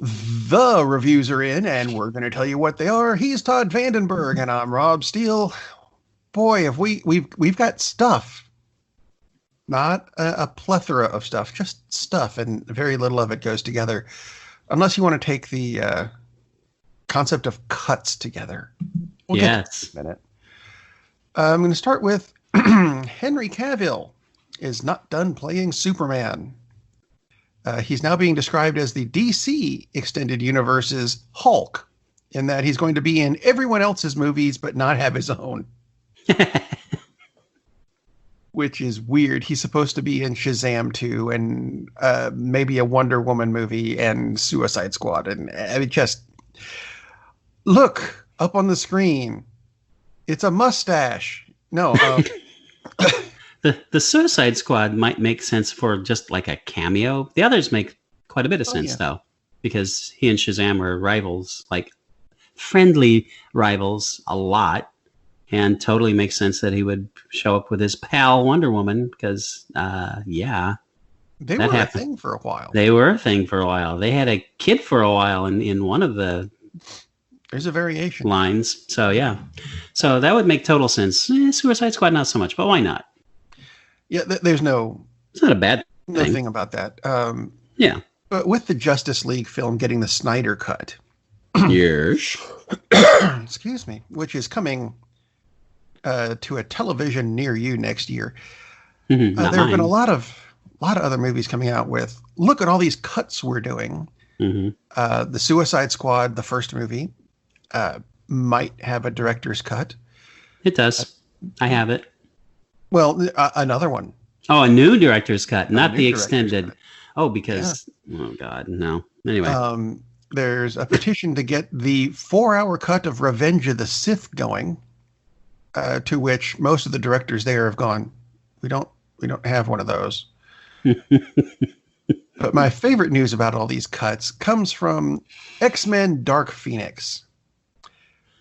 The reviews are in, and we're going to tell you what they are. He's Todd Vandenberg, and I'm Rob Steele. Boy, have we've got stuff, not a plethora of stuff, just stuff, and very little of it goes together, unless you want to take the concept of cuts together. We'll get to that in a minute. I'm going to start with Henry Cavill is not done playing Superman. He's now being described as the DC Extended Universe's Hulk, in that he's going to be in everyone else's movies but not have his own. Which is weird. He's supposed to be in Shazam 2 and maybe a Wonder Woman movie and Suicide Squad. And I mean, just look up on the screen. It's a mustache. No. The Suicide Squad might make sense for just like a cameo. The others make quite a bit of sense, though, because he and Shazam are rivals, like friendly rivals a lot, and totally makes sense that he would show up with his pal Wonder Woman because, they were a thing for a while. They were a thing for a while. They had a kid for a while in one of the there's a variation lines. So, yeah. So that would make total sense. Suicide Squad, not so much, but why not? Yeah, there's no... It's not a bad thing about that. Yeah. But with the Justice League film getting the Snyder Cut... Yes. Excuse me. Which is coming to a television near you next year. Mm-hmm, there have been a lot of other movies coming out with, look at all these cuts we're doing. Mm-hmm. The Suicide Squad, the first movie, might have a director's cut. It does. I have it. Well, another one. Oh, a new director's cut, not the extended. Oh, because, oh, God, no. Anyway. There's a petition to get the 4-hour cut of Revenge of the Sith going, to which most of the directors there have gone, we don't have one of those. But my favorite news about all these cuts comes from X-Men Dark Phoenix,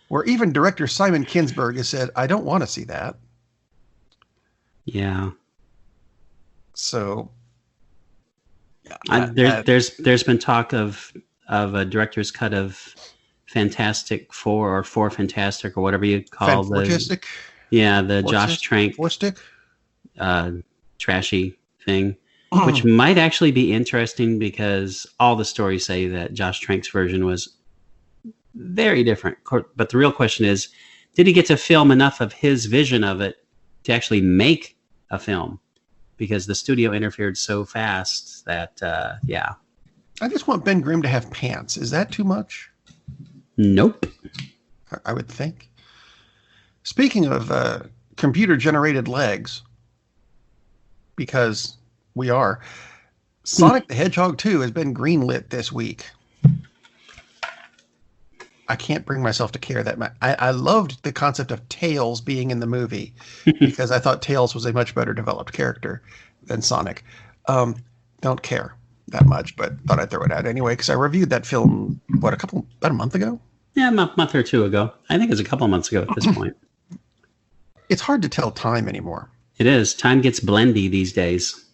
where even director Simon Kinberg has said, I don't want to see that. Yeah. So there's been talk of a director's cut of Fantastic Four or Four Fantastic or whatever you call the Josh Trank trashy thing, which might actually be interesting because all the stories say that Josh Trank's version was very different. But the real question is, did he get to film enough of his vision of it to actually make a film? Because the studio interfered so fast that, I just want Ben Grimm to have pants. Is that too much? Nope. I would think. Speaking of computer-generated legs, because we are, Sonic the Hedgehog 2 has been greenlit this week. I can't bring myself to care that much. I loved the concept of Tails being in the movie because I thought Tails was a much better developed character than Sonic. Don't care that much, but thought I'd throw it out anyway because I reviewed that film, about a month ago? Yeah, a month or two ago. I think it was a couple of months ago at this point. It's hard to tell time anymore. It is. Time gets blendy these days.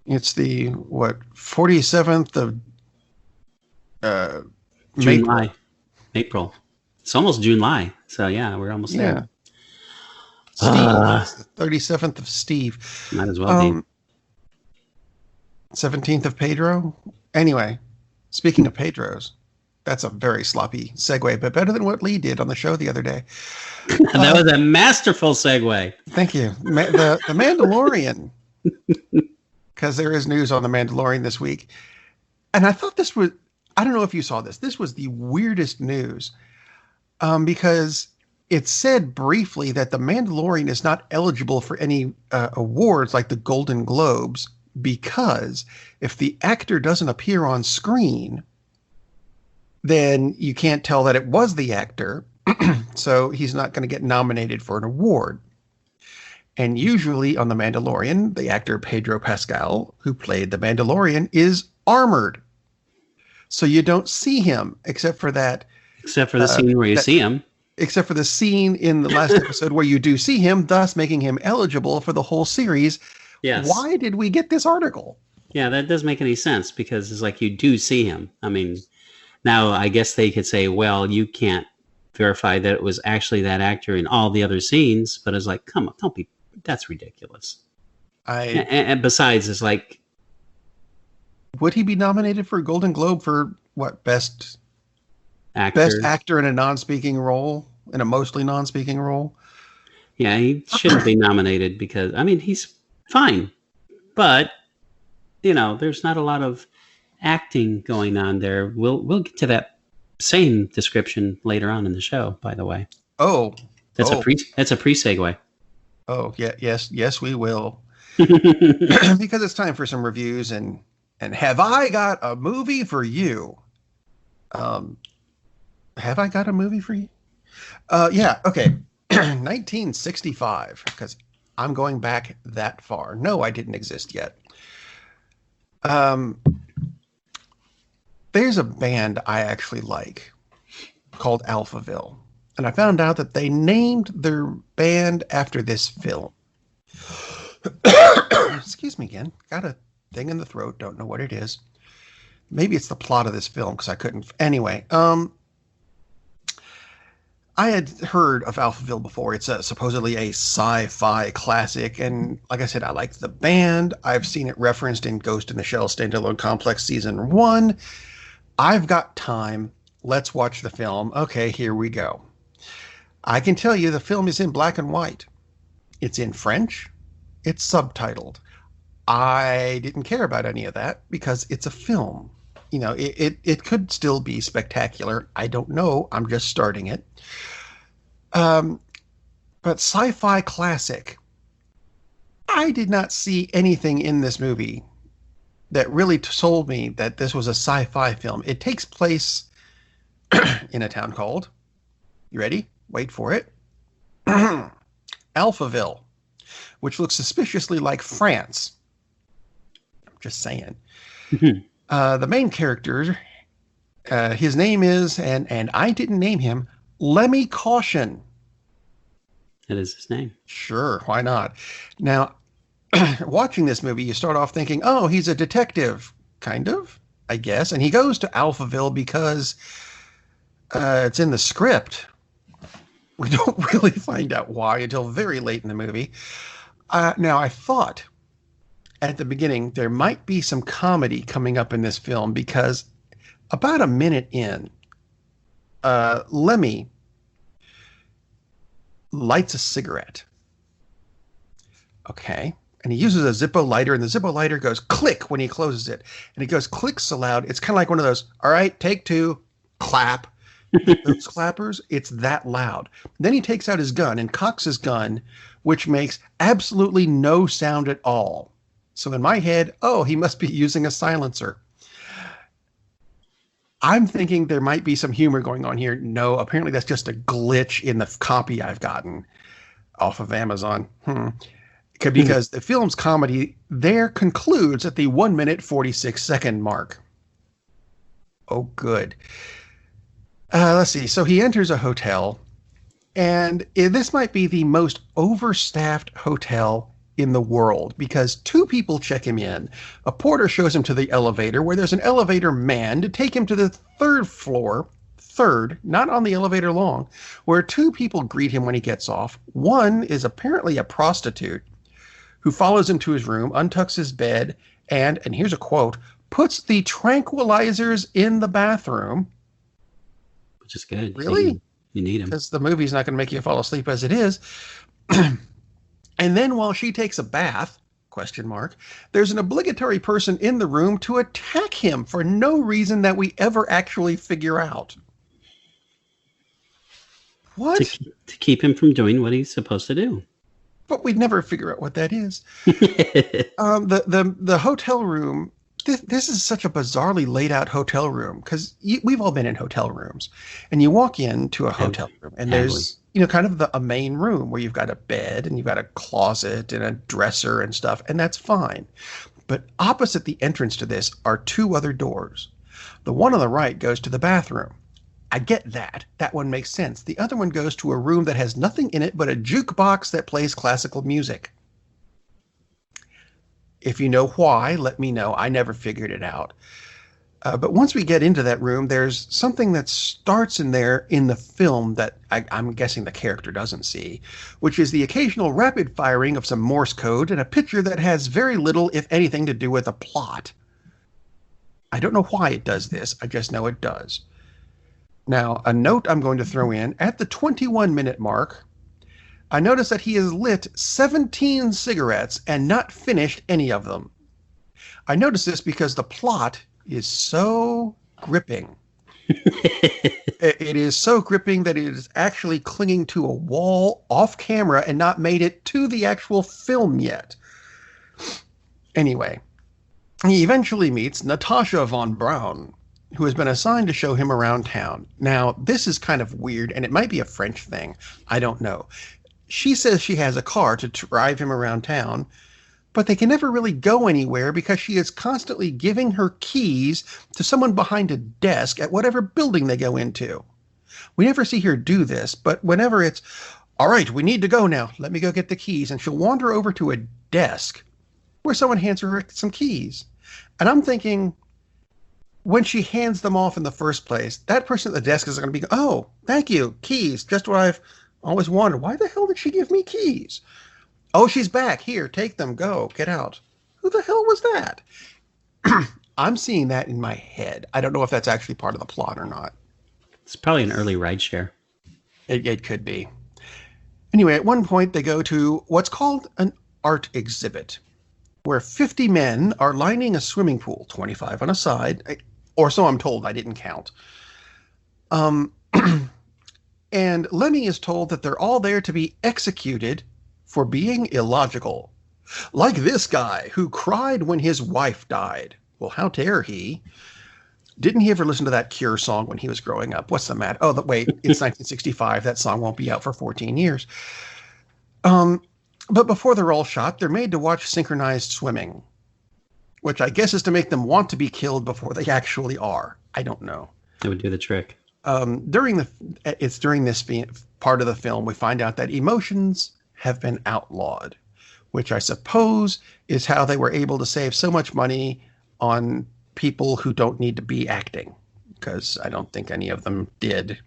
It's the, 47th of April. It's almost July. So, yeah, we're almost there. Steve. 37th of Steve. Might as well be. 17th of Pedro. Anyway, speaking of Pedros, that's a very sloppy segue, but better than what Lee did on the show the other day. That was a masterful segue. Thank you. The Mandalorian. Because there is news on The Mandalorian this week. And I thought this was, I don't know if you saw this. This was the weirdest news because it said briefly that The Mandalorian is not eligible for any awards like the Golden Globes because if the actor doesn't appear on screen, then you can't tell that it was the actor. So he's not going to get nominated for an award. And usually on The Mandalorian, the actor Pedro Pascal, who played the Mandalorian, is armored. So you don't see him except for that. Except for the scene where you see him. Except for the scene in the last episode where you do see him, thus making him eligible for the whole series. Yes. Why did we get this article? Yeah, that doesn't make any sense because it's like you do see him. I mean, now I guess they could say, well, you can't verify that it was actually that actor in all the other scenes, but it's like, come on, don't be, that's ridiculous. I And besides, it's like, Would he be nominated for a Golden Globe for what, best actor, actor in a non-speaking role, in a mostly non-speaking role? yeah, he shouldn't be nominated because, I mean, he's fine, but, there's not a lot of acting going on there. We'll get to that same description later on in the show, by the way. Oh, That's oh, a pre segue. oh, yeah, yes, we will. Because it's time for some reviews and have I got a movie for you? Have I got a movie for you? Yeah, okay. 1965, because I'm going back that far. No, I didn't exist yet. There's a band I actually like called Alphaville. And I found out that they named their band after this film. Excuse me again. Got a thing in the throat. Don't know what it is. Maybe it's the plot of this film because I couldn't. Anyway, I had heard of Alphaville before. It's supposedly a sci-fi classic. And like I said, I liked the band. I've seen it referenced in Ghost in the Shell Standalone Complex Season 1. I've got time. Let's watch the film. Okay, here we go. I can tell you the film is in black and white. It's in French. It's subtitled. I didn't care about any of that because it's a film. It could still be spectacular. I don't know. I'm just starting it. But sci-fi classic. I did not see anything in this movie that really told me that this was a sci-fi film. It takes place in a town called, you ready? Wait for it. Alphaville, which looks suspiciously like France. I'm just saying. The main character, his name is, and I didn't name him, Lemmy Caution. That is his name. Sure, why not? Now, watching this movie, you start off thinking, oh, he's a detective. Kind of, I guess. And he goes to Alphaville because it's in the script. We don't really find out why until very late in the movie. Now, I thought at the beginning there might be some comedy coming up in this film because about a minute in, Lemmy lights a cigarette. Okay. And he uses a Zippo lighter, and the Zippo lighter goes click when he closes it. And it goes click so loud, it's kind of like one of those, all right, take two, clap. Those clappers, it's that loud. Then he takes out his gun and cocks his gun, which makes absolutely no sound at all. So in my head, oh, he must be using a silencer. I'm thinking there might be some humor going on here. No, apparently that's just a glitch in the copy I've gotten off of Amazon. Because the film's comedy there concludes at the 1 minute 46 second mark. Oh, good. Let's see. So he enters a hotel, and this might be the most overstaffed hotel in the world because two people check him in. A porter shows him to the elevator where there's an elevator man to take him to the third floor, not on the elevator long, where two people greet him when he gets off. One is apparently a prostitute who follows him to his room, untucks his bed, and here's a quote, puts the tranquilizers in the bathroom. Which is good. Really? You need them. Because the movie's not going to make you fall asleep as it is. And then while she takes a bath, there's an obligatory person in the room to attack him for no reason that we ever actually figure out. What? To keep him from doing what he's supposed to do. But we'd never figure out what that is. The hotel room, this is such a bizarrely laid out hotel room because we've all been in hotel rooms. And you walk into a hotel room and there's kind of a main room where you've got a bed and you've got a closet and a dresser and stuff, and that's fine. But opposite the entrance to this are two other doors. The one on the right goes to the bathroom. I get that. That one makes sense. The other one goes to a room that has nothing in it but a jukebox that plays classical music. If you know why, let me know. I never figured it out. But once we get into that room, there's something that starts in there in the film that I'm guessing the character doesn't see, which is the occasional rapid firing of some Morse code and a picture that has very little, if anything, to do with the plot. I don't know why it does this. I just know it does. Now, a note I'm going to throw in, at the 21-minute mark, I notice that he has lit 17 cigarettes and not finished any of them. I notice this because the plot is so gripping. It is so gripping that it is actually clinging to a wall off camera and not made it to the actual film yet. Anyway, he eventually meets Natasha von Braun, who has been assigned to show him around town. Now, this is kind of weird, and it might be a French thing. I don't know. She says she has a car to drive him around town, but they can never really go anywhere because she is constantly giving her keys to someone behind a desk at whatever building they go into. We never see her do this, but whenever it's, all right, we need to go now, let me go get the keys, and she'll wander over to a desk where someone hands her some keys. And I'm thinking, when she hands them off in the first place, that person at the desk is going to be, oh, thank you, keys, just what I've always wanted. Why the hell did she give me keys? Oh, she's back. Here, take them. Go. Get out. Who the hell was that? I'm seeing that in my head. I don't know if that's actually part of the plot or not. It's probably an early rideshare. It could be. Anyway, at one point, they go to what's called an art exhibit, where 50 men are lining a swimming pool, 25 on a side, or so I'm told. I didn't count. And Lemmy is told that they're all there to be executed for being illogical. Like this guy who cried when his wife died. Well, how dare he? Didn't he ever listen to that Cure song when he was growing up? What's the matter? Oh, wait, it's 1965. That song won't be out for 14 years. But before they're all shot, they're made to watch synchronized swimming, which I guess is to make them want to be killed before they actually are. I don't know. That would do the trick. During this part of the film, we find out that emotions have been outlawed, which I suppose is how they were able to save so much money on people who don't need to be acting, because I don't think any of them did.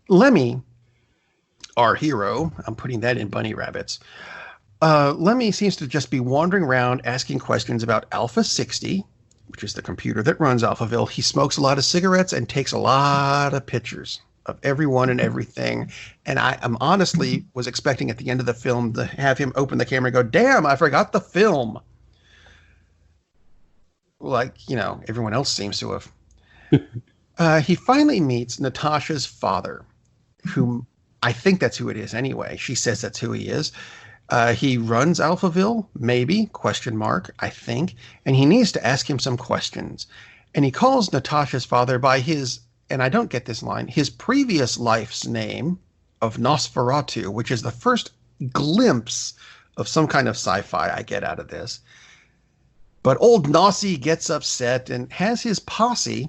Lemmy, our hero, I'm putting that in bunny rabbits. Lemmy seems to just be wandering around asking questions about Alpha 60, which is the computer that runs Alphaville. He smokes a lot of cigarettes and takes a lot of pictures of everyone and everything. And I honestly was expecting at the end of the film to have him open the camera and go, damn, I forgot the film. Like, you know, everyone else seems to have. He finally meets Natasha's father, whom I think that's who it is anyway. She says that's who he is. He runs Alphaville, maybe, question mark, I think. And he needs to ask him some questions. And he calls Natasha's father by his, and I don't get this line, his previous life's name of Nosferatu, which is the first glimpse of some kind of sci-fi I get out of this. But old Nossie gets upset and has his posse,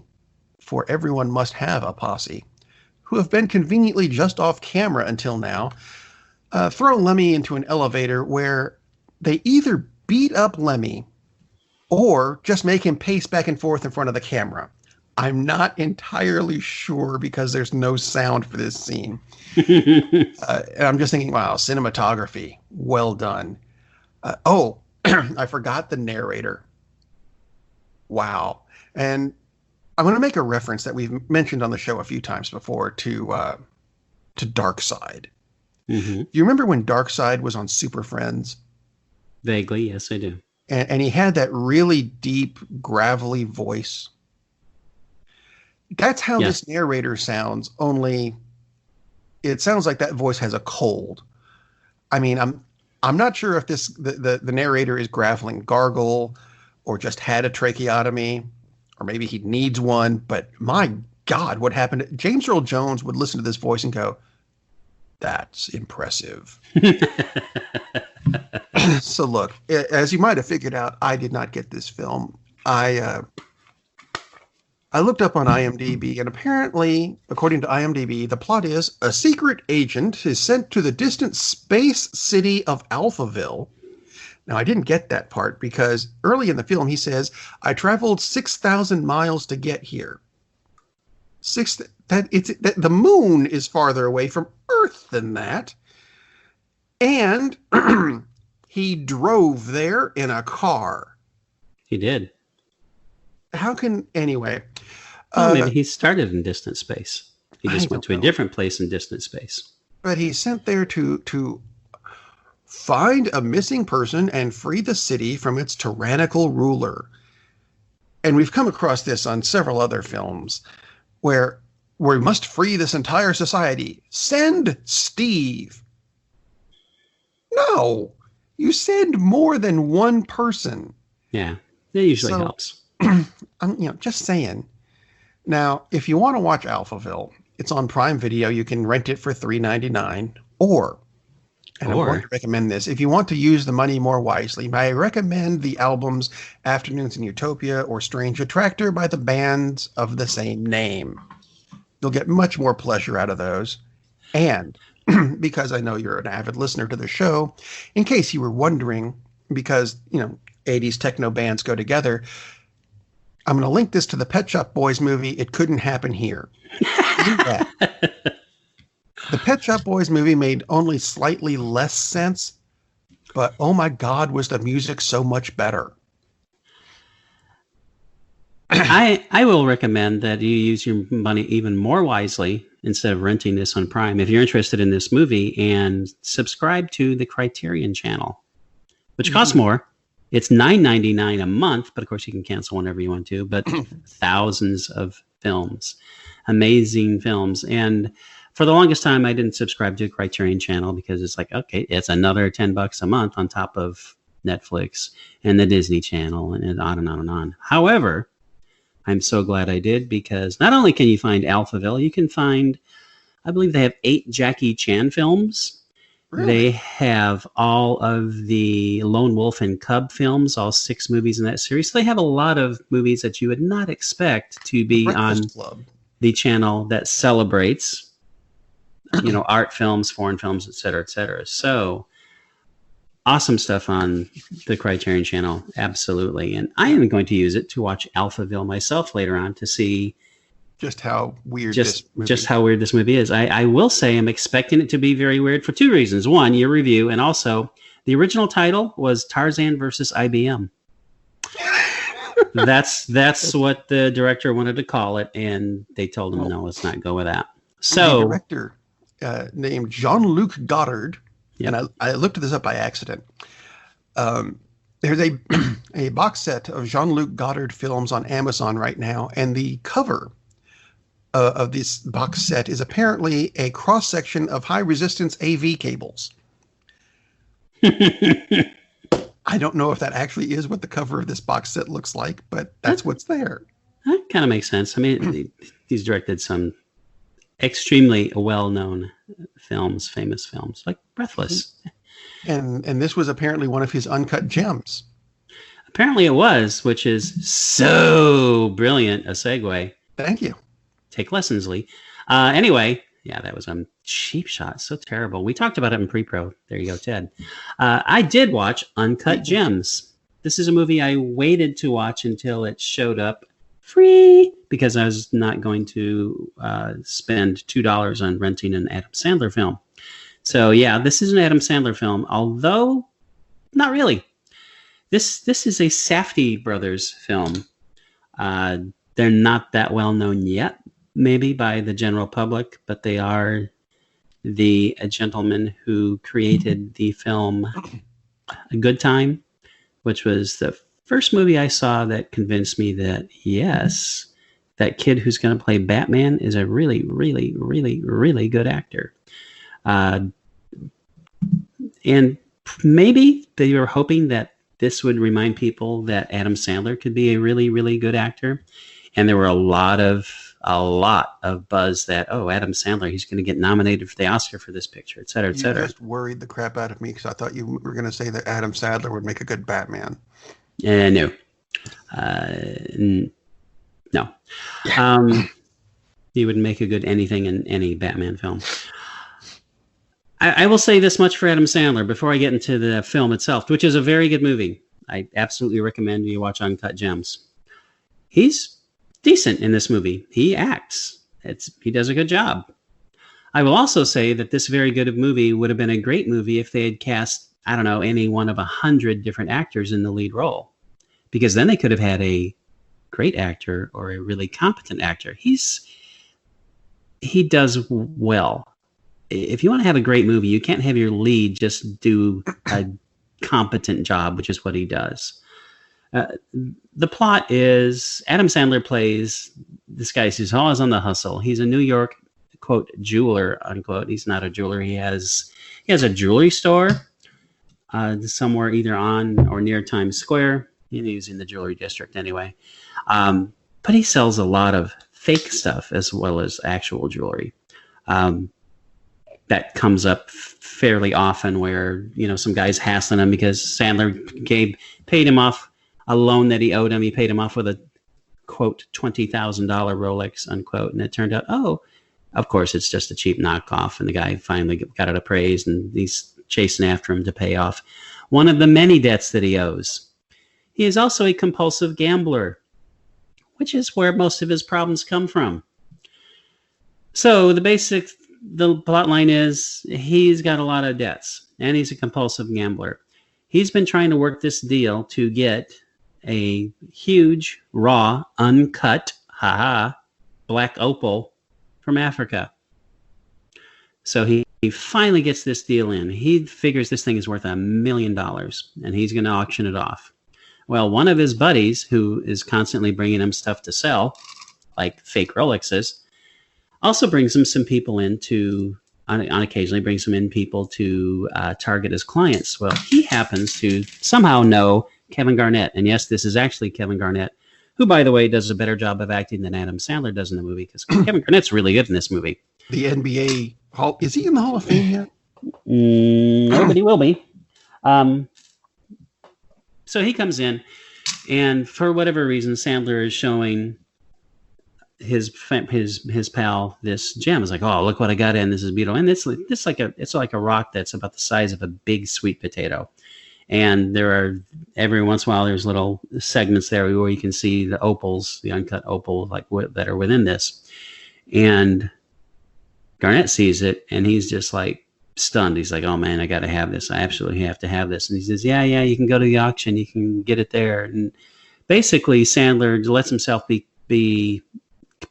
for everyone must have a posse, who have been conveniently just off camera until now, throw Lemmy into an elevator where they either beat up Lemmy or just make him pace back and forth in front of the camera. I'm not entirely sure because there's no sound for this scene. And I'm just thinking, wow, cinematography, well done. I forgot the narrator. Wow. And I'm going to make a reference that we've mentioned on the show a few times before to Darkseid. Mm-hmm. Do you remember when Darkseid was on Super Friends? Vaguely, yes, I do. And he had that really deep, gravelly voice. That's how this narrator sounds, only it sounds like that voice has a cold. I mean, I'm not sure if the narrator is graveling gargle or just had a tracheotomy, or maybe he needs one, but my God, what happened? James Earl Jones would listen to this voice and go, that's impressive. So look, as you might have figured out, I did not get this film. I looked up on IMDb, and apparently, according to IMDb, the plot is a secret agent is sent to the distant space city of Alphaville Now, I didn't get that part because early in the film he says, "I traveled 6,000 miles to get here." The moon is farther away from Earth than that, and he drove there in a car. He did. How can anyway? Well, maybe he started in distant space. He just went to a know. different place in distant space. But he's sent there to find a missing person and free the city from its tyrannical ruler. And we've come across this on several other films where we must free this entire society. Send Steve. No, you send more than one person. Yeah, that usually helps. I'm just saying. Now, if you want to watch Alphaville, it's on Prime Video. You can rent it for $3.99. I'm going to recommend this. If you want to use the money more wisely, I recommend the albums Afternoons in Utopia or Strange Attractor by the bands of the same name. You'll get much more pleasure out of those. And because I know you're an avid listener to the show, in case you were wondering, because, 80s techno bands go together, I'm going to link this to the Pet Shop Boys movie, It Couldn't Happen Here. The Pet Shop Boys movie made only slightly less sense, but oh my God, was the music so much better. I will recommend that you use your money even more wisely instead of renting this on Prime. If you're interested in this movie, and subscribe to the Criterion channel, which costs more. It's $9.99 a month, but of course you can cancel whenever you want to, but thousands of films, amazing films. And for the longest time, I didn't subscribe to a Criterion channel because it's like, okay, it's another $10 a month on top of Netflix and the Disney Channel and on and on and on. However, I'm so glad I did, because not only can you find Alphaville, you can find, I believe they have 8 Jackie Chan films. Really? They have all of the Lone Wolf and Cub films, all 6 movies in that series. So they have a lot of movies that you would not expect to be on the channel that celebrates, art films, foreign films, et cetera, et cetera. So awesome stuff on the Criterion channel. Absolutely. And I am going to use it to watch Alphaville myself later on to see just how weird how weird this movie is. I will say I'm expecting it to be very weird for 2 reasons. One, your review, and also the original title was Tarzan versus IBM. That's what the director wanted to call it, and they told him, no, let's not go with that. So the director named Jean-Luc Godard, and I looked this up by accident. There's a box set of Jean-Luc Godard films on Amazon right now, and the cover of this box set is apparently a cross-section of high-resistance AV cables. I don't know if that actually is what the cover of this box set looks like, but that's what's there. That kind of makes sense. I mean, he's directed some extremely well-known films, famous films, like Breathless. And this was apparently one of his Uncut Gems. Apparently it was, which is so brilliant a segue. Thank you. Take lessons, Lee. Anyway, yeah, that was a cheap shot. So terrible. We talked about it in pre-pro. There you go, Ted. I did watch Uncut Gems. This is a movie I waited to watch until it showed up free, because I was not going to spend $2 on renting an Adam Sandler film. So yeah, this is an Adam Sandler film, although not really. This is a Safdie brothers film. They're not that well known yet, maybe by the general public, but they are the gentleman who created the film A Good Time, which was the first movie I saw that convinced me that, yes, that kid who's going to play Batman is a really, really, really, really good actor. And maybe they were hoping that this would remind people that Adam Sandler could be a really, really good actor. And there were a lot of buzz that, oh, Adam Sandler, he's going to get nominated for the Oscar for this picture, et cetera, et cetera. You just worried the crap out of me because I thought you were going to say that Adam Sandler would make a good Batman. No. No. He would make a good anything in any Batman film. I will say this much for Adam Sandler before I get into the film itself, which is a very good movie. I absolutely recommend you watch Uncut Gems. He's decent in this movie. He acts. He does a good job. I will also say that this very good movie would have been a great movie if they had cast, I don't know, any one of 100 different actors in the lead role, because then they could have had a great actor or a really competent actor. He does well. If you want to have a great movie, you can't have your lead just do a competent job, which is what he does. The plot is Adam Sandler plays this guy who's always on the hustle. He's a New York, quote, jeweler, unquote. He's not a jeweler. He has a jewelry store somewhere either on or near Times Square. He's in the jewelry district anyway. But he sells a lot of fake stuff as well as actual jewelry. That comes up fairly often where, some guy's hassling him because Sandler paid him off a loan that he owed him. He paid him off with a, quote, $20,000 Rolex, unquote. And it turned out, of course, it's just a cheap knockoff. And the guy finally got it appraised and he's chasing after him to pay off one of the many debts that he owes. He is also a compulsive gambler, which is where most of his problems come from. So the plot line is he's got a lot of debts and he's a compulsive gambler. He's been trying to work this deal to get a huge, raw, uncut, black opal from Africa. So he finally gets this deal in. He figures this thing is worth $1 million and he's going to auction it off. Well, one of his buddies, who is constantly bringing him stuff to sell, like fake Rolexes, also brings him some people in occasionally brings him in people to target his clients. Well, he happens to somehow know Kevin Garnett. And yes, this is actually Kevin Garnett, who, by the way, does a better job of acting than Adam Sandler does in the movie, because Kevin Garnett's really good in this movie. The NBA Hall. Is he in the Hall of Fame yet? No, but he will be. So he comes in, and for whatever reason, Sandler is showing his pal this gem. Is like, oh, look what I got in. This is beautiful, and it's like a rock that's about the size of a big sweet potato. And there are every once in a while there's little segments there where you can see the opals, the uncut opal, that are within this. And Garnett sees it, and he's just like stunned. He's like, oh man, I got to have this. I absolutely have to have this. And he says, yeah, you can go to the auction. You can get it there. And basically Sandler lets himself be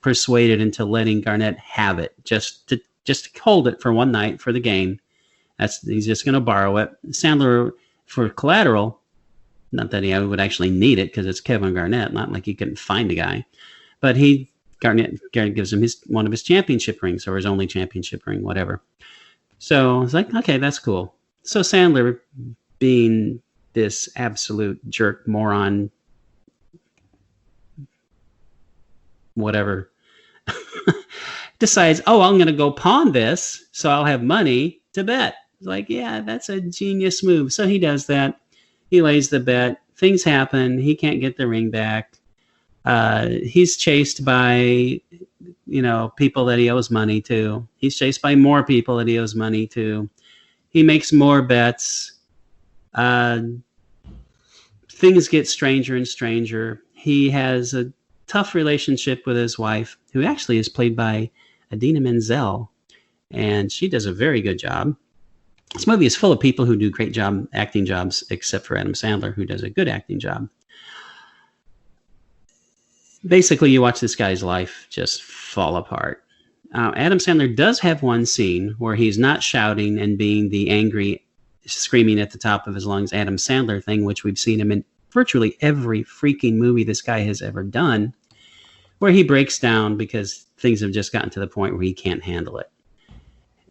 persuaded into letting Garnett have it, just to hold it for one night for the game. He's just going to borrow it. Sandler, for collateral, not that he would actually need it because it's Kevin Garnett, not like he couldn't find a guy, but Garnett gives him one of his championship rings, or his only championship ring, whatever. So it's like, okay, that's cool. So Sandler, being this absolute jerk moron, whatever, decides, I'm going to go pawn this so I'll have money to bet. Like, yeah, that's a genius move. So he does that. He lays the bet. Things happen. He can't get the ring back. He's chased by, people that he owes money to. He's chased by more people that he owes money to. He makes more bets. Things get stranger and stranger. He has a tough relationship with his wife, who actually is played by Idina Menzel, and she does a very good job. This movie is full of people who do great acting jobs, except for Adam Sandler, who does a good acting job. Basically, you watch this guy's life just fall apart. Adam Sandler does have one scene where he's not shouting and being the angry, screaming at the top of his lungs Adam Sandler thing, which we've seen him in virtually every freaking movie this guy has ever done, where he breaks down because things have just gotten to the point where he can't handle it.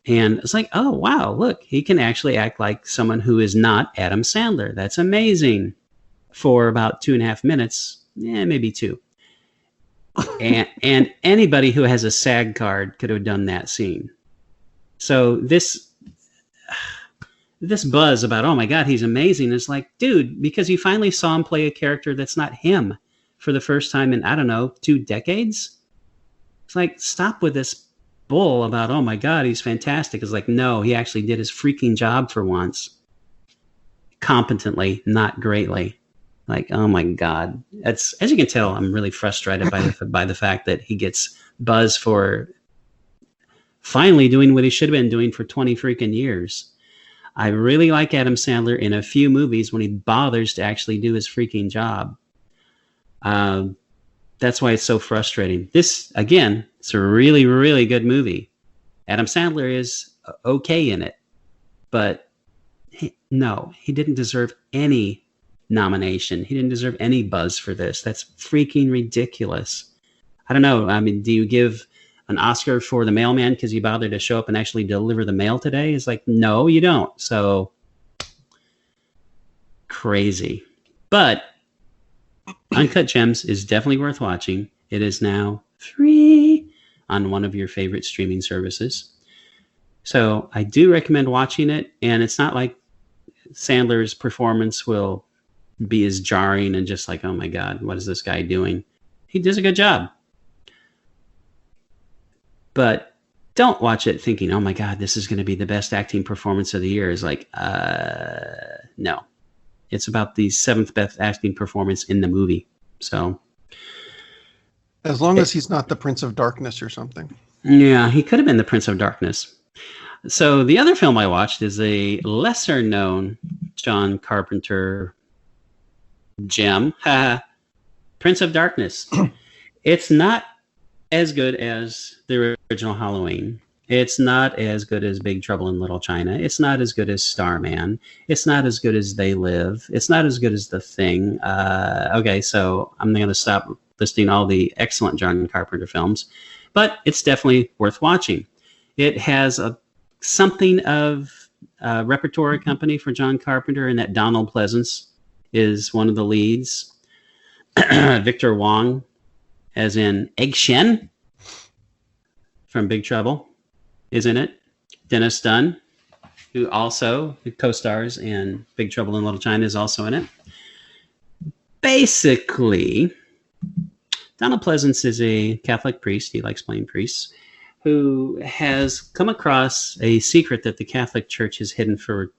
And it's like, oh, wow, look, he can actually act like someone who is not Adam Sandler. That's amazing. For about 2.5 minutes, maybe 2. and anybody who has a SAG card could have done that scene. So this buzz about, oh my God, he's amazing, is like, dude, because you finally saw him play a character that's not him for the first time in, 2 decades. It's like, stop with this bull about, oh my God, he's fantastic. It's like, no, he actually did his freaking job for once. Competently, not greatly. Like, oh my God. That's, as you can tell, I'm really frustrated by the fact that he gets buzz for finally doing what he should have been doing for 20 freaking years. I really like Adam Sandler in a few movies when he bothers to actually do his freaking job. That's why it's so frustrating. This, again, it's a really, really good movie. Adam Sandler is okay in it, but no, he didn't deserve any nomination. He didn't deserve any buzz for this. That's freaking ridiculous. I don't know. I mean, do you give an Oscar for The Mailman because you bothered to show up and actually deliver the mail today? It's like, no, you don't. So crazy. But Uncut Gems is definitely worth watching. It is now free on one of your favorite streaming services. So I do recommend watching it. And it's not like Sandler's performance will be as jarring and just like, oh my God, what is this guy doing? He does a good job. But don't watch it thinking, oh my God, this is going to be the best acting performance of the year. It's like, no. It's about the 7th best acting performance in the movie. So, as long as he's not the Prince of Darkness or something. Yeah, he could have been the Prince of Darkness. So the other film I watched is a lesser known John Carpenter gem, Prince of Darkness. It's not as good as the original Halloween. It's not as good as Big Trouble in Little China. It's not as good as Starman. It's not as good as They Live. It's not as good as The Thing. Okay, so I'm going to stop listing all the excellent John Carpenter films, but it's definitely worth watching. It has something of a repertory company for John Carpenter, and that Donald Pleasance is one of the leads. Victor Wong, as in Egg Shen from Big Trouble, is in it. Dennis Dunn, who also co-stars in Big Trouble in Little China, is also in it. Basically, Donald Pleasance is a Catholic priest. He likes playing priests, who has come across a secret that the Catholic Church has hidden for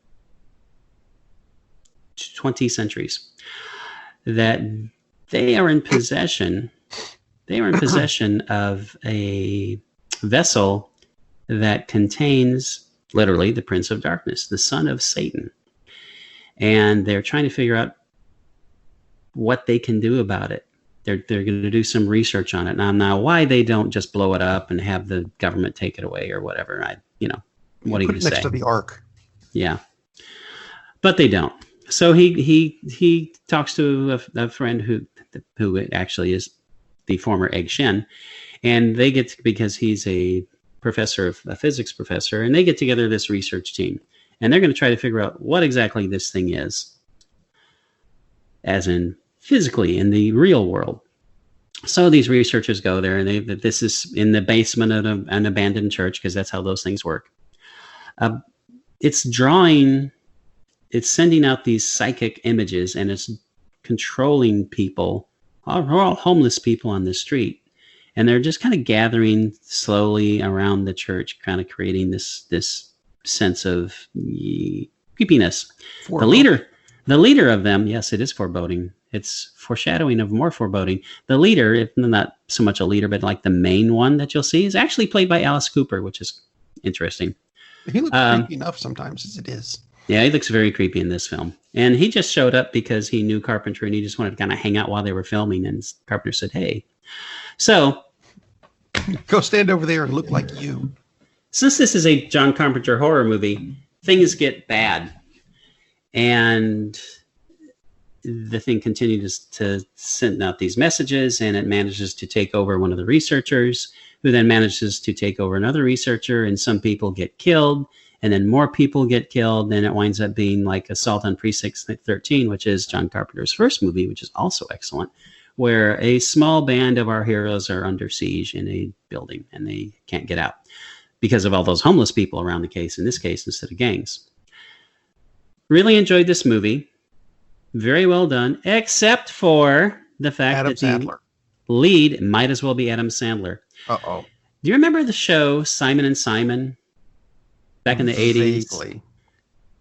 20 centuries. That they are in possession of a vessel that contains literally the Prince of Darkness, the son of Satan. And they're trying to figure out what they can do about it. They're going to do some research on it. Now, why they don't just blow it up and have the government take it away or whatever, what are you going to say? Next to the Ark. Yeah. But they don't. So he talks to a friend who actually is the former Egg Shen, and they get because he's a physics professor, and they get together this research team, and they're going to try to figure out what exactly this thing is, as in physically in the real world. So these researchers go there, and this is in the basement of an abandoned church, because that's how those things work. It's sending out these psychic images, and it's controlling people, all homeless people on the street. And they're just kind of gathering slowly around the church, kind of creating this sense of creepiness. The leader of them, yes, it is foreboding. It's foreshadowing of more foreboding. The leader, if not so much a leader, but like the main one that you'll see, is actually played by Alice Cooper, which is interesting. He looks creepy enough sometimes as it is. Yeah, he looks very creepy in this film. And he just showed up because he knew Carpenter and he just wanted to kind of hang out while they were filming. And Carpenter said, hey. So, go stand over there and look like you. Since this is a John Carpenter horror movie, things get bad. And the thing continues to send out these messages, and it manages to take over one of the researchers, who then manages to take over another researcher, and some people get killed. And then more people get killed, and it winds up being like Assault on Precinct 13, which is John Carpenter's first movie, which is also excellent, where a small band of our heroes are under siege in a building, and they can't get out because of all those homeless people around the case, in this case, instead of gangs. Really enjoyed this movie. Very well done, except for the fact that the lead might as well be Adam Sandler. Uh-oh. Do you remember the show Simon and Simon back in the 80s? Vaguely.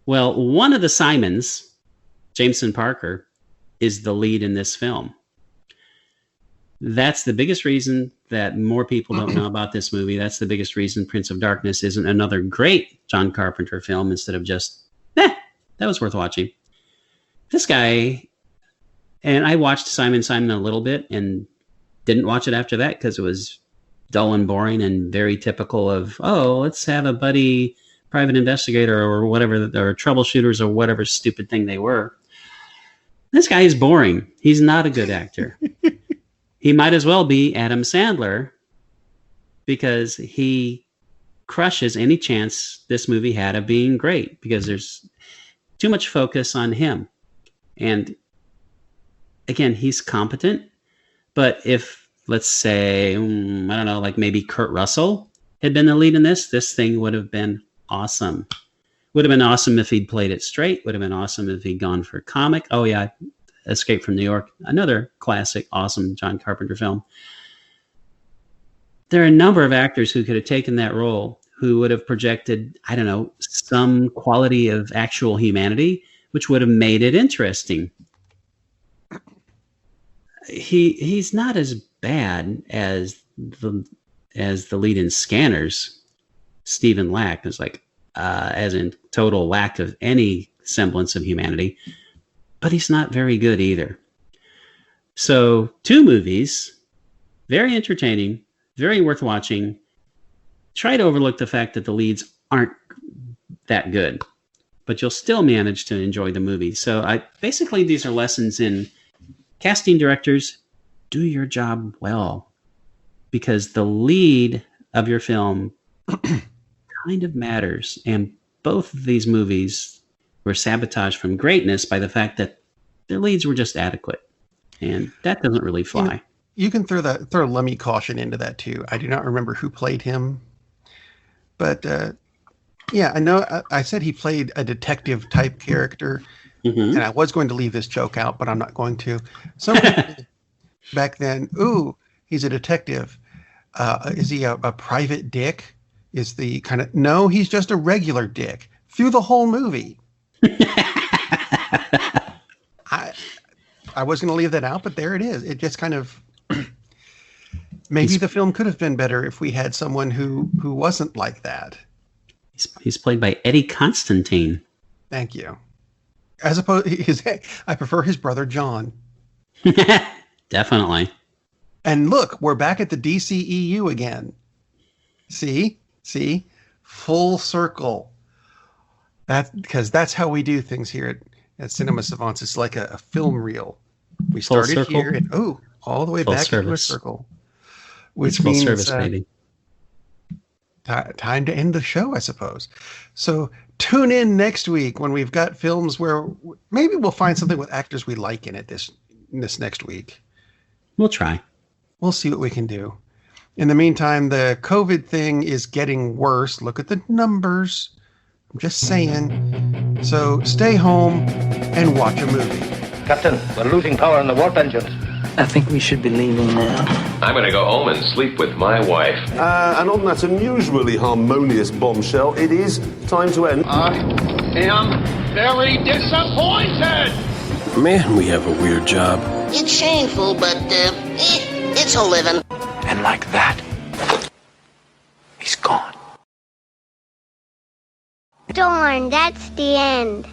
Well, one of the Simons, Jameson Parker, is the lead in this film. That's the biggest reason that more people don't know about this movie. That's the biggest reason Prince of Darkness isn't another great John Carpenter film instead of just, that was worth watching. This guy, and I watched Simon Simon a little bit and didn't watch it after that because it was dull and boring and very typical of, oh, let's have a buddy private investigator or whatever, or troubleshooters or whatever stupid thing they were. This guy is boring. He's not a good actor. He might as well be Adam Sandler because he crushes any chance this movie had of being great because there's too much focus on him. And again, he's competent, but if, let's say, I don't know, like maybe Kurt Russell had been the lead in this thing would have been awesome. Would have been awesome if he'd played it straight. Would have been awesome if he'd gone for comic. Oh yeah, Escape from New York, another classic, awesome John Carpenter film. There are a number of actors who could have taken that role who would have projected, I don't know, some quality of actual humanity, which would have made it interesting. He's not as bad as the lead in Scanners, Stephen Lack, is like, as in total lack of any semblance of humanity, but he's not very good either. So 2 movies, very entertaining, very worth watching. Try to overlook the fact that the leads aren't that good, but you'll still manage to enjoy the movie. So basically these are lessons in casting directors, do your job well, because the lead of your film kind of matters. And both of these movies were sabotaged from greatness by the fact that their leads were just adequate. And that doesn't really fly. You can throw Lemmy Caution into that too. I do not remember who played him. But yeah, I know I said he played a detective type character. And I was going to leave this joke out, but I'm not going to. Somebody back then, ooh, he's a detective. Is he a private dick? Is the kind of, no, he's just a regular dick through the whole movie. I was going to leave that out, but there it is. It just kind of, maybe the film could have been better if we had someone who wasn't like that. He's played by Eddie Constantine. Thank you. As opposed, I prefer his brother John. Definitely. And look, we're back at the DCEU again. See, full circle. Because that's how we do things here at Cinema Savants. It's like a film reel. We started here and all the way back into a circle, which means full service, baby. Time to end the show, I suppose. So tune in next week when we've got films where maybe we'll find something with actors we like in it this next week. We'll try. We'll see what we can do. In the meantime, the COVID thing is getting worse. Look at the numbers. I'm just saying. So stay home and watch a movie. Captain, we're losing power in the warp engines. I think we should be leaving now. I'm going to go home and sleep with my wife. And on that unusually harmonious bombshell, it is time to end. I am very disappointed! Man, we have a weird job. It's shameful, but, it's a living. And like that, he's gone. Darn, that's the end.